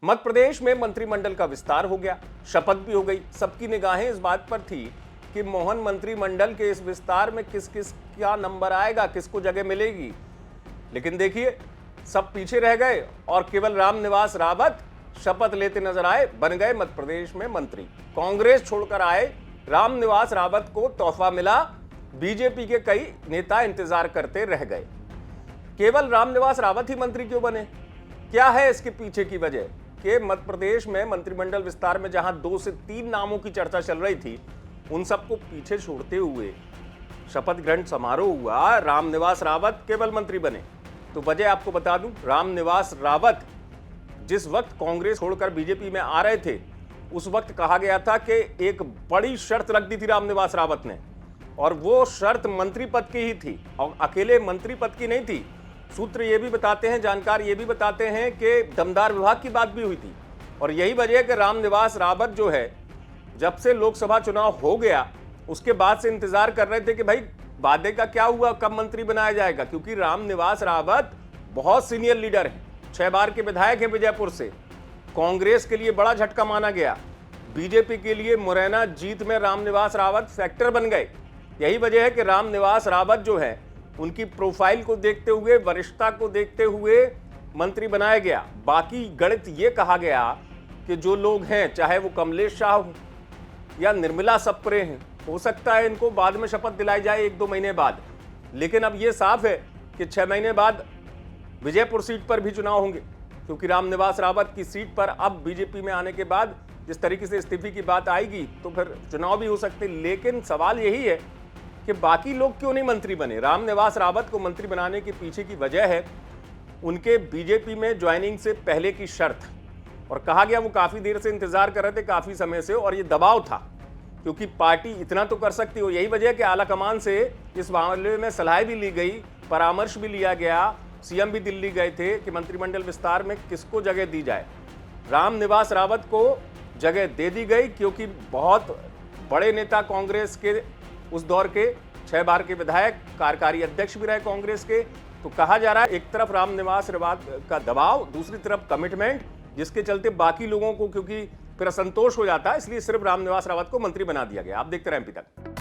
मध्य प्रदेश में मंत्रिमंडल का विस्तार हो गया, शपथ भी हो गई। सबकी निगाहें इस बात पर थी कि मोहन मंत्रिमंडल के इस विस्तार में किस किस क्या नंबर आएगा, किसको जगह मिलेगी। लेकिन देखिए, सब पीछे रह गए और केवल रामनिवास रावत शपथ लेते नजर आए, बन गए मध्य प्रदेश में मंत्री। कांग्रेस छोड़कर आए रामनिवास रावत को तोहफा मिला, बीजेपी के कई नेता इंतजार करते रह गए। केवल रामनिवास रावत ही मंत्री क्यों बने? क्या है इसके पीछे की वजह कि मध्य प्रदेश में मंत्रिमंडल विस्तार में जहां 2 से 3 नामों की चर्चा चल रही थी, उन सबको पीछे छोड़ते हुए शपथ ग्रहण समारोह हुआ, रामनिवास रावत केवल मंत्री बने। तो वजह आपको बता दूं, रामनिवास रावत जिस वक्त कांग्रेस छोड़कर बीजेपी में आ रहे थे, उस वक्त कहा गया था कि एक बड़ी शर्त रख दी थी रामनिवास रावत ने, और वो शर्त मंत्री पद की ही थी और अकेले मंत्री पद की नहीं थी। सूत्र ये भी बताते हैं, जानकार ये भी बताते हैं कि दमदार विभाग की बात भी हुई थी। और यही वजह है कि रामनिवास रावत जो है, जब से लोकसभा चुनाव हो गया उसके बाद से इंतजार कर रहे थे कि भाई वादे का क्या हुआ, कब मंत्री बनाया जाएगा। क्योंकि रामनिवास रावत बहुत सीनियर लीडर हैं, 6 बार के विधायक हैं विजयपुर से। कांग्रेस के लिए बड़ा झटका माना गया, बीजेपी के लिए मुरैना जीत में रामनिवास रावत फैक्टर बन गए। यही वजह है कि रामनिवास रावत जो है, उनकी प्रोफाइल को देखते हुए, वरिष्ठता को देखते हुए मंत्री बनाया गया। बाकी गणित ये कहा गया कि जो लोग हैं, चाहे वो कमलेश शाह हो या निर्मला सप्रे हैं, हो सकता है इनको बाद में शपथ दिलाई जाए 1-2 महीने बाद। लेकिन अब ये साफ है कि 6 महीने बाद विजयपुर सीट पर भी चुनाव होंगे, क्योंकि रामनिवास रावत की सीट पर अब बीजेपी में आने के बाद जिस तरीके से इस्तीफे की बात आएगी तो फिर चुनाव भी हो सकते। लेकिन सवाल यही है कि बाकी लोग क्यों नहीं मंत्री बने। रामनिवास रावत को मंत्री बनाने के पीछे की वजह है उनके बीजेपी में ज्वाइनिंग से पहले की शर्त, और कहा गया वो काफी देर से इंतजार कर रहे थे, काफी समय से, और ये दबाव था क्योंकि पार्टी इतना तो कर सकती हो। यही वजह है कि आला कमान से इस मामले में सलाह भी ली गई, परामर्श भी लिया गया, सीएम भी दिल्ली गए थे कि मंत्रिमंडल विस्तार में किसको जगह दी जाए। रामनिवास रावत को जगह दे दी गई क्योंकि बहुत बड़े नेता कांग्रेस के, उस दौर के 6 बार के विधायक, कार्यकारी अध्यक्ष भी रहे कांग्रेस के। तो कहा जा रहा है एक तरफ रामनिवास रावत का दबाव, दूसरी तरफ कमिटमेंट, जिसके चलते बाकी लोगों को क्योंकि फिर असंतोष हो जाता है, इसलिए सिर्फ रामनिवास रावत को मंत्री बना दिया गया। आप देखते रहें एमपी तक।